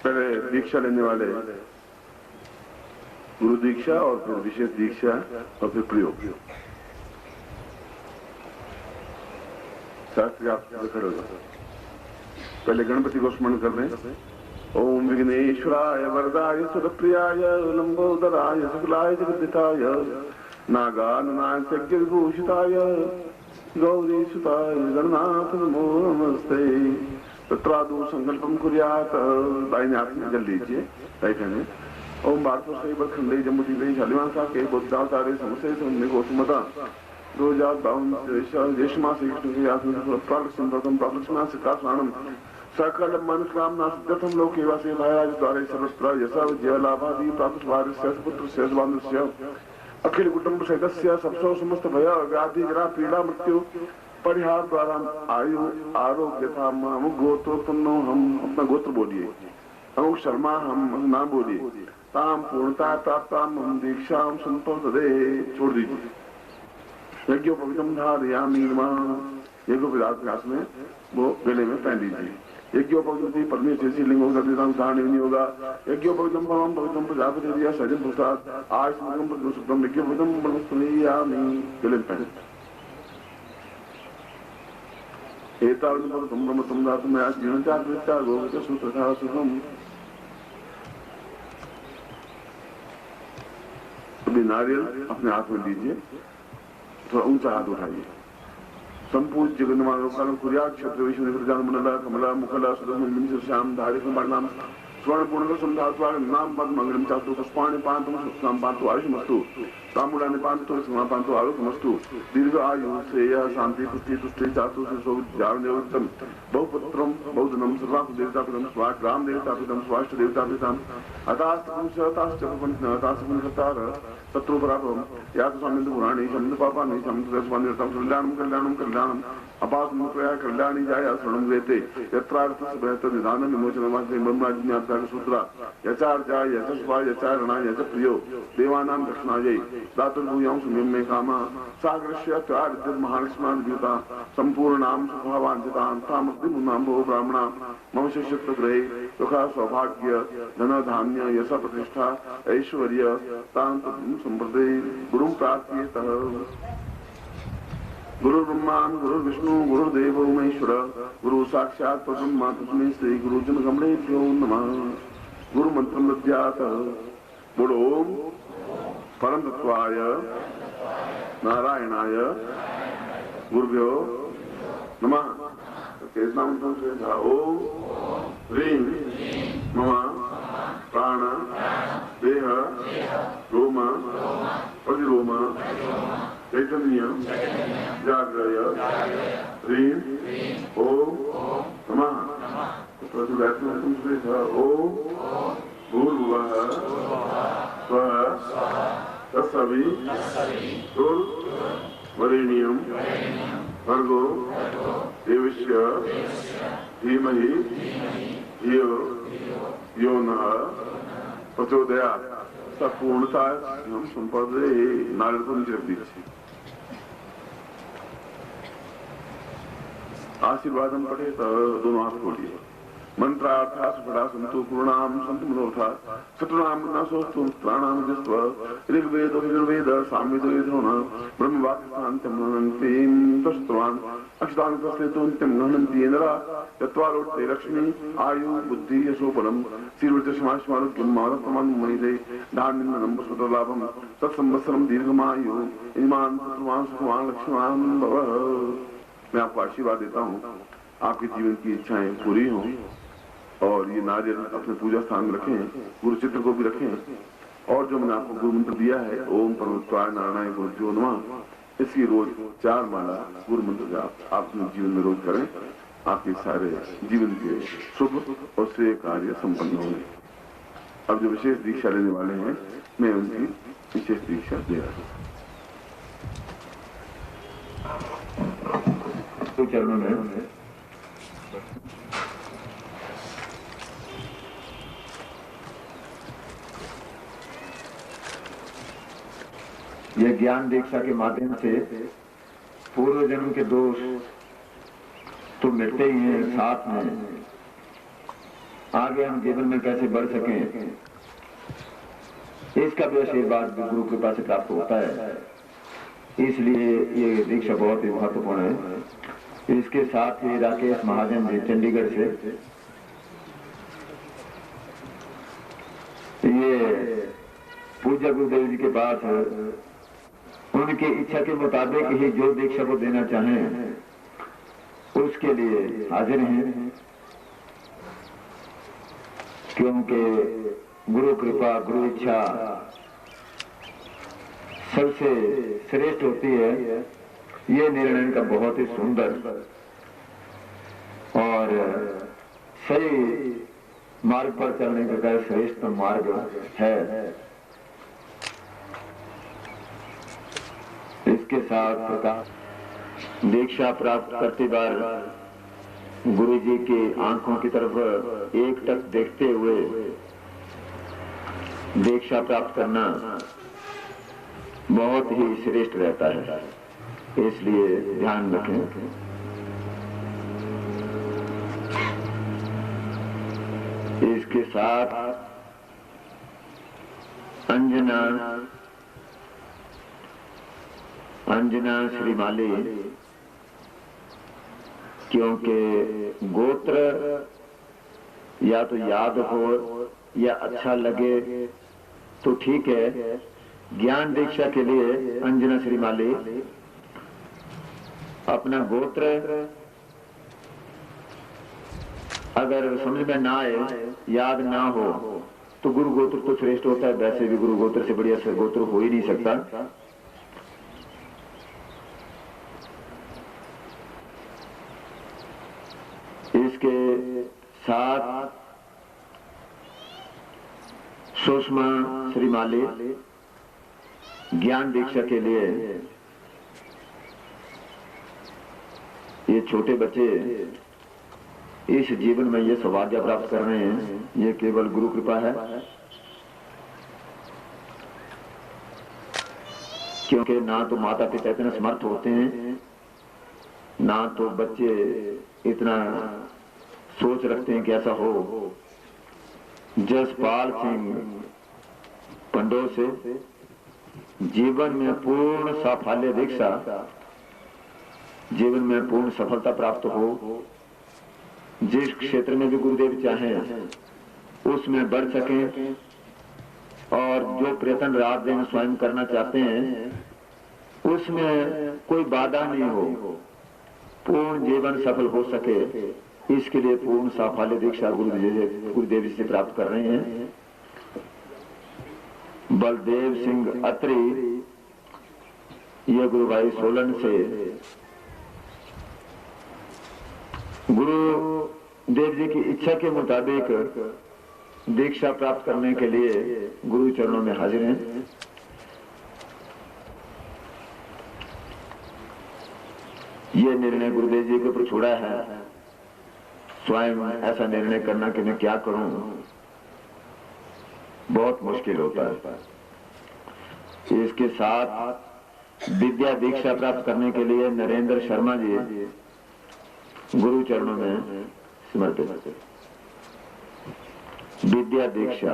पहले दीक्षा लेने वाले गुरु दीक्षा और फिर विशेष दीक्षा और फिर प्रयोग। शास्त्री आप खड़े हो जाओ। पहले गणपति को स्मरण कर लें। ओम विघ्नेश्वराय वरदाय सुरप्रियाय लंबोदराय सकलाय जगद्दिताय नागाननाय यज्ञविभूषिताय गौरीसुताय गणनाथ नमो नमस्ते। तत्रादु संकल्पम कुर्यात। दाहिने हाथ में जल लीजिए, राइट हैंड में। ओम भारत से बरखंडे जम्मूदीपे शालिवान साहब के बुद्धाचार्य समस्या समझने को सुमता 2052 ज्येष्ठ मास प्राकृतिम प्राकृतिमा से काशनानम सकल मनोकामना सिद्धम लोके वासे महाराज द्वारे सर्वत्र यशा विजय लाभादि प्राप्त वारिस्य पुत्र शेषबांधस्य अखिल कुटुंब सदस्य सबसो समस्त भय व्याधि जरा पीड़ा मृत्यु परिहार द्वारा आयु आरोग्य था। हम गोत्र तन्नो, हम अपना गोत्र बोलिए। अमुक शर्मा, हम ना बोलिए। ताम पूर्णता प्राप्ताम हम दीक्षाम संपदे, छोड़ दीजिए। यज्ञोपवीतम धारयामि नमः। यज्ञोपवीत में वो गले में पहन लीजिए। यज्ञोपवीत परमेश्वर से लिंग होगा, धारण नहीं होगा। यज्ञोपवीतम परम पवित्रम प्रजापति दिया सजन प्रसाद आयुष्मगम प्रदोषम यज्ञोपवीतम ब्रह्मस्पतियामि, गले में पहन। एतावत् ब्रह्मतम दातु मैं आज जीवन चार गोविंद सूत्र था सुखम। अभी नारियल अपने हाथ में लीजिए, थोड़ा ऊंचा हाथ उठाइए। संपूर्ण जगन्नाथ काल कुरिया क्षेत्र विष्णु प्रजान मंडला कमला मुखला सुदर्शन श्याम धारी नाम स्वर्ण पूर्ण संधात्वा नाम पद मंगलम चातु पुष्पाणि पांतु सुखम पांतु आयुष्मस्तु तामुलानि पांतु सुखम पांतु आरोग्यमस्तु दीर्घ आयु श्रेय शांति पुष्टि तुष्टि चातु सुजावतम बहुपुत्रम बहुधनम सर्वांग देवतापितम स्वा ग्राम देवतापितम स्वाष्ट देवतापितम अतास्तम शताश्चपन हतार शत्रु पराभवम यात स्वामिन्द्र पुराणी शब्द पापानि शब्द रसवानिरतम कल्याणम कल्याणम कल्याणम अपास मुक्तया कल्याणी जाया शरणम वेते यत्रार्थस्य बेहतर निदान विमोचनमासे ब्रह्मज्ञाता सूत्रा यचार जाय यचस्वा यचारणा यच प्रियो देवानां दक्षिणायै दातुर्भूयां सुम्यं मे कामा सागरस्य त्वारिद्र महालक्ष्मान द्युता संपूर्णां सुखवांचितां तामस्ति मुनाम्भो ब्राह्मणा मम शिष्यत्व ग्रहे सुखा सौभाग्य धन धान्य यश प्रतिष्ठा ऐश्वर्य तां संप्रदे गुरुं प्रार्थयेतः। गुरु ब्रह्मा गुरु विष्णु गुरुदेव महेश्वर गुरु साक्षात् परब्रह्म तस्मै श्री गुरुजन गमनेभ्यो नमः। गुरु मंत्र मध्यात बोलो ओम परम तत्वाय नारायणाय गुरुभ्यो नमः। मंत्र से ओम ह्रीं मम प्राण देह रोम प्रतिरोम चैतन्य जागृय ह्रीं ओम नमः। ओम भूर्भुवः स्वः तत्सवितुर्वरेण्यं भर्गो देवस्य धीमहि धियो यो नः प्रचोदयात्। सब पूर्णता हम संपदे नारियल को नीचे रख दीजिए। आशीर्वाद हम पढ़े तो दोनों हाथ खोलिए। मंत्रार्था सुफला संतु पूर्णाम संतु मनोर्था शत्रुनाम नाशोस्तु प्राणाम जिस्व ऋग्वेद यजुर्वेद सामवेद वेदोन ब्रह्मवाक्य शांत्यं ननन्तीं तस्त्वान् अक्षतान् तस्तेतुन्त्यं ननन्ति इंद्रा यत्वालोटे लक्ष्मी आयु बुद्धि यशोबलम शीर्वचमाश्मारुक्यं मानप्रमाण मणिदे धान्यं पुष्पलाभम तत्संवत्सरं दीर्घमायु इमान् पुत्रवान् सुखवान् लक्ष्मणान् भव। मैं आपको आशीर्वाद देता हूँ, आपके जीवन की इच्छाएं पूरी हों। और ये नारियल अपने पूजा स्थान में रखें, गुरु चित्र को भी रखें। और जो मैंने आपको गुरु मंत्र दिया है ओम परमत्वाय नारायण गुरुभ्यो नमः, इसकी रोज 4 माला गुरु मंत्र जाप आप अपने जीवन में रोज करें। आपके सारे जीवन के शुभ और श्रेय कार्य संपन्न होंगे। अब जो विशेष दीक्षा लेने वाले हैं मैं उनकी विशेष दीक्षा दे रहा हूँ। तो चरणों में यह ज्ञान दीक्षा के माध्यम से पूर्व जन्म के दोष तो मिटते ही हैं, साथ में आगे हम जीवन में कैसे बढ़ सकें, इसका भी आशीर्वाद गुरु कृपा से प्राप्त होता है। इसलिए ये दीक्षा बहुत ही महत्वपूर्ण है। इसके साथ ही राकेश महाजन जी चंडीगढ़ से, ये पूज्य गुरुदेव जी के पास उनकी इच्छा के मुताबिक ही जो दीक्षा को देना चाहें उसके लिए हाजिर हैं, क्योंकि गुरु कृपा, गुरु इच्छा सबसे श्रेष्ठ होती है। ये निर्णय का बहुत ही सुंदर और सही मार्ग पर चलने का श्रेष्ठ मार्ग है। इसके साथ दीक्षा प्राप्त करते बार गुरु जी की आंखों की तरफ एकटक देखते हुए दीक्षा प्राप्त करना बहुत ही श्रेष्ठ रहता है, इसलिए ध्यान रखें। इसके साथ अंजना श्रीमाली, क्योंकि गोत्र या तो याद हो या अच्छा लगे तो ठीक है। ज्ञान दीक्षा के लिए अंजना श्रीमाली अपना गोत्र अगर समझ में ना आए, याद ना हो, तो गुरु गोत्र तो श्रेष्ठ होता है। वैसे भी गुरु गोत्र से बढ़िया गोत्र हो ही नहीं सकता। इसके साथ सुषमा श्रीमाली ज्ञान दीक्षा के लिए, ये छोटे बच्चे इस जीवन में ये सौभाग्य प्राप्त कर रहे हैं, ये केवल गुरु कृपा है। क्योंकि ना तो माता पिता इतने समर्थ होते हैं, ना तो बच्चे इतना सोच रखते हैं कि ऐसा हो। जसपाल सिंह पंडो से जीवन में पूर्ण साफल्य दीक्षा, जीवन में पूर्ण सफलता प्राप्त हो, जिस क्षेत्र में भी गुरुदेव चाहें उसमें बढ़ सकें, और जो प्रयत्न रात दिन स्वयं करना चाहते हैं उसमें कोई बाधा नहीं हो, पूर्ण जीवन सफल हो सके, इसके लिए पूर्ण साफल्य दीक्षा गुरुदेव जी से प्राप्त कर रहे हैं। बलदेव सिंह अत्री, ये गुरु भाई सोलन से गुरु देव जी की इच्छा के मुताबिक दीक्षा प्राप्त करने के लिए गुरु चरणों में हाजिर हैं। ये निर्णय गुरुदेव जी के ऊपर छोड़ा है। स्वयं ऐसा निर्णय करना कि मैं क्या करूं बहुत मुश्किल होता है। इसके साथ विद्या दीक्षा प्राप्त करने के लिए नरेंद्र शर्मा जी गुरु चरणों में समर्पित। विद्या दीक्षा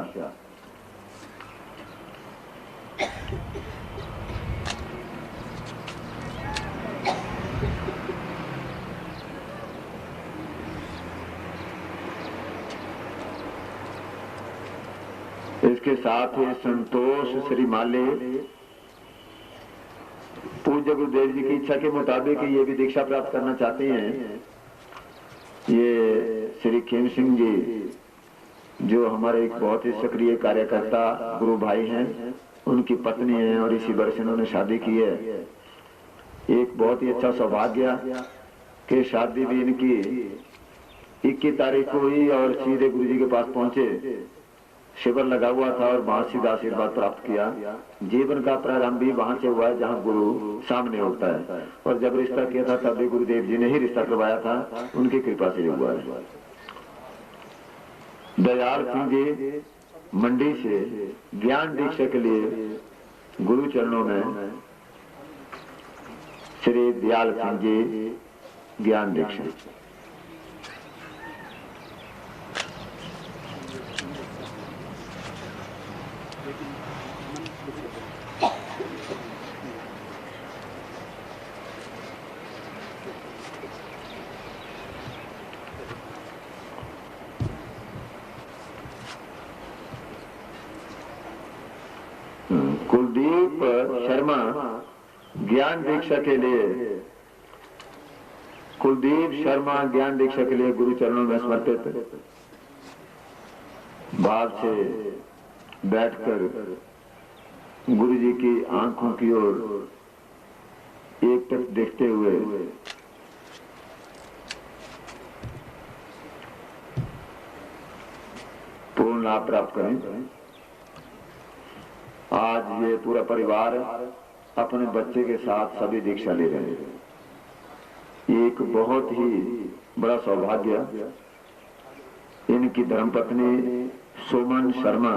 इसके साथ ही संतोष श्रीमाली पूज्य गुरुदेव जी की इच्छा के मुताबिक ये भी दीक्षा प्राप्त करना चाहते हैं। ये श्री खेम सिंह जी जो हमारे एक बहुत ही सक्रिय कार्यकर्ता गुरु भाई हैं, उनकी पत्नी है और इसी वर्ष इन्होंने शादी की है। एक बहुत ही अच्छा सौभाग्य कि शादी भी इनकी 21 तारीख को हुई और सीधे गुरु जी के पास पहुंचे। शिविर लगा हुआ था और वहां सीधा आशीर्वाद प्राप्त किया। जीवन का प्रारंभ भी वहां से हुआ है जहां गुरु सामने होता है, और जब रिश्ता किया था तब भी गुरुदेव जी ने ही रिश्ता करवाया था, उनकी कृपा से हुआ है। दयाल सिंह जी मंडी से ज्ञान दीक्षा के लिए गुरु चरणों में श्री दयाल सिंह जी ज्ञान दीक्षा। कुलदीप शर्मा ज्ञान दीक्षा के लिए, कुलदीप शर्मा ज्ञान दीक्षा के लिए गुरु चरणों में समर्पित भाव से बैठकर गुरु जी की आंखों की ओर एक टक देखते हुए पूर्ण लाभ प्राप्त करें। आज ये पूरा परिवार अपने बच्चे के साथ सभी दीक्षा ले रहे हैं। एक बहुत ही बड़ा सौभाग्य इनकी धर्मपत्नी सुमन शर्मा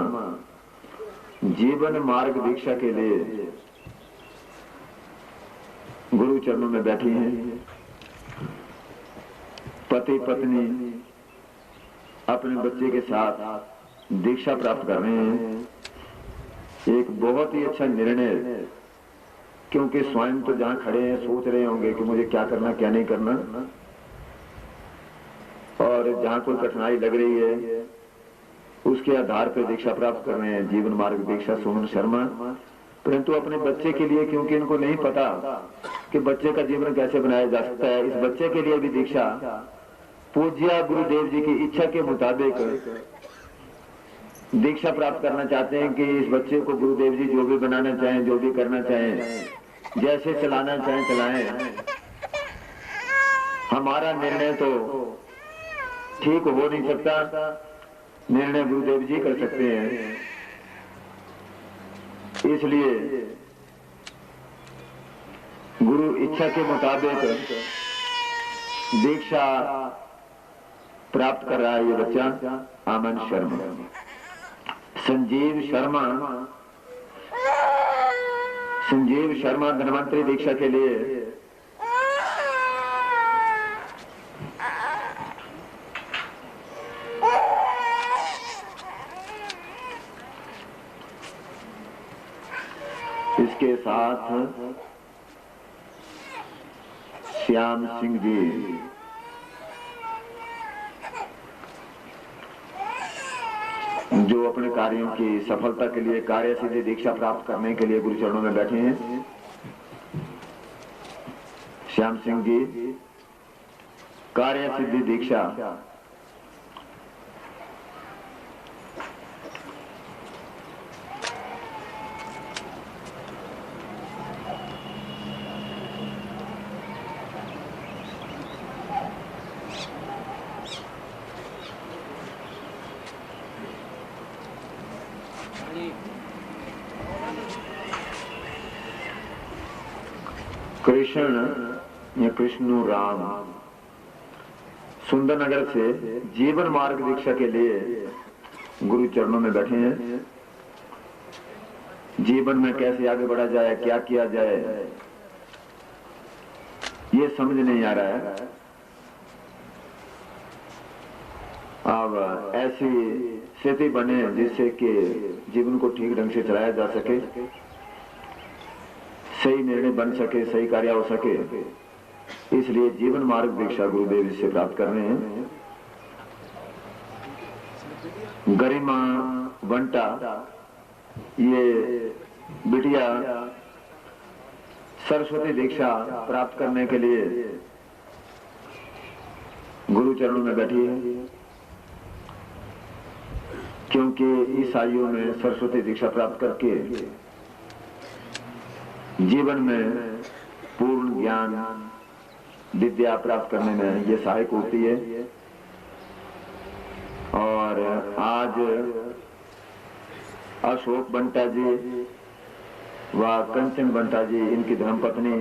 जीवन मार्ग दीक्षा के लिए गुरु चरणों में बैठी हैं। पति पत्नी अपने बच्चे के साथ दीक्षा प्राप्त कर रहे हैं। एक बहुत ही अच्छा निर्णय, क्योंकि स्वयं तो जहां खड़े हैं सोच रहे होंगे कि मुझे क्या करना क्या नहीं करना, और जहां कोई कठिनाई लग रही है उसके आधार पर दीक्षा प्राप्त कर रहे हैं, जीवन मार्ग दीक्षा सुमन शर्मा। परंतु अपने बच्चे के लिए, क्योंकि इनको नहीं पता कि बच्चे का जीवन कैसे बनाया जा सकता है, इस बच्चे के लिए भी दीक्षा पूज्य गुरुदेव जी की इच्छा के मुताबिक दीक्षा प्राप्त करना चाहते हैं कि इस बच्चे को गुरुदेव जी जो भी बनाना चाहें, जो भी करना चाहें, जैसे चलाना चाहें चलाएं। हमारा निर्णय तो ठीक हो नहीं सकता, निर्णय गुरुदेव जी कर सकते हैं। इसलिए गुरु इच्छा के मुताबिक दीक्षा प्राप्त कर रहा है ये बच्चा आमन शर्मा। संजीव शर्मा, संजीव शर्मा धन्वंतरी दीक्षा के लिए इसके साथ श्याम सिंह जी, जो अपने कार्यों की सफलता के लिए कार्य सिद्धि दीक्षा प्राप्त करने के लिए गुरु चरणों में बैठे हैं। श्याम सिंह जी कार्य सिद्धि दीक्षा कृष्ण या कृष्णु राम सुंदरनगर से जीवन मार्ग दीक्षा के लिए गुरु चरणों में बैठे हैं। जीवन में कैसे आगे बढ़ा जाए, क्या किया जाए, ये समझ नहीं आ रहा है। अब ऐसी स्थिति बने जिससे कि जीवन को ठीक ढंग से चलाया जा सके, सही निर्णय बन सके, सही कार्य हो सके। इसलिए जीवन मार्ग दीक्षा गुरुदेव से प्राप्त कर रहे हैं। गरिमा वंटा ये बिटिया सरस्वती दीक्षा प्राप्त करने के लिए गुरु चरणों में बैठी है, क्योंकि इस आयु में सरस्वती दीक्षा प्राप्त करके जीवन में पूर्ण ज्ञान विद्या प्राप्त करने में ये सहायक होती है। और आज अशोक बंटा जी व कंचन बंटा जी, इनकी धर्मपत्नी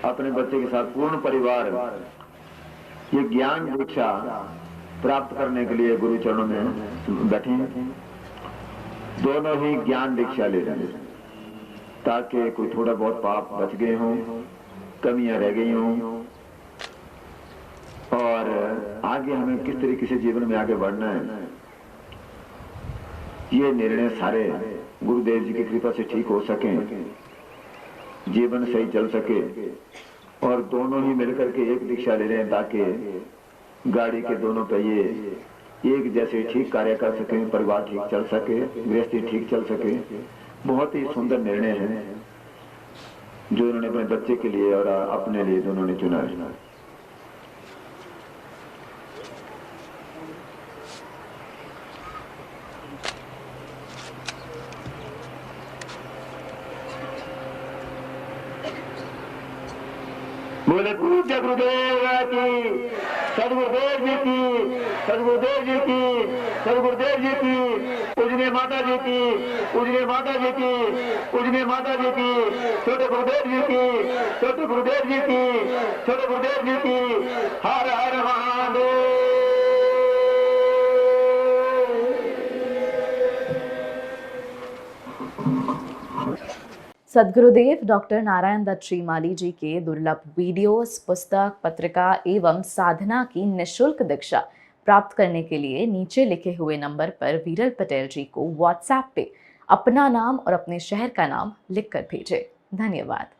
अपने बच्चे के साथ पूर्ण परिवार ये ज्ञान दीक्षा प्राप्त करने के लिए गुरु चरणों में बैठे हैं। दोनों ही ज्ञान दीक्षा ले रहे हैं ताकि कोई थोड़ा बहुत पाप बच गए हों, कमियां रह गई हों, और आगे हमें किस तरीके से जीवन में आगे बढ़ना है, ये निर्णय सारे गुरुदेव जी की कृपा से ठीक हो सके, जीवन सही चल सके। और दोनों ही मिलकर के एक दीक्षा ले रहे हैं ताकि गाड़ी के दोनों पहिए एक जैसे ठीक कार्य कर सके, परिवार ठीक चल सके, गृहस्थी ठीक चल सके, बहुत ही सुंदर निर्णय है जो उन्होंने अपने बच्चे के लिए और अपने लिए दोनों ने चुना है। बोले पूज्य गुरुदेव की, सदगुरुदेव जी की, सदगुरुदेव जी की, सदगुरुदेव जी की, पूजनीय माता जी की, पूजनीय माता जी की, पूजनीय माता जी की, छोटे गुरुदेव जी की, छोटे गुरुदेव जी की, छोटे गुरुदेव जी की। हर हर महादेव। सद्गुरुदेव डॉक्टर नारायण दत्त श्रीमाली जी के दुर्लभ वीडियोस, पुस्तक, पत्रिका एवं साधना की निःशुल्क दीक्षा प्राप्त करने के लिए नीचे लिखे हुए नंबर पर वीरल पटेल जी को व्हाट्सएप पे अपना नाम और अपने शहर का नाम लिखकर भेजें। धन्यवाद।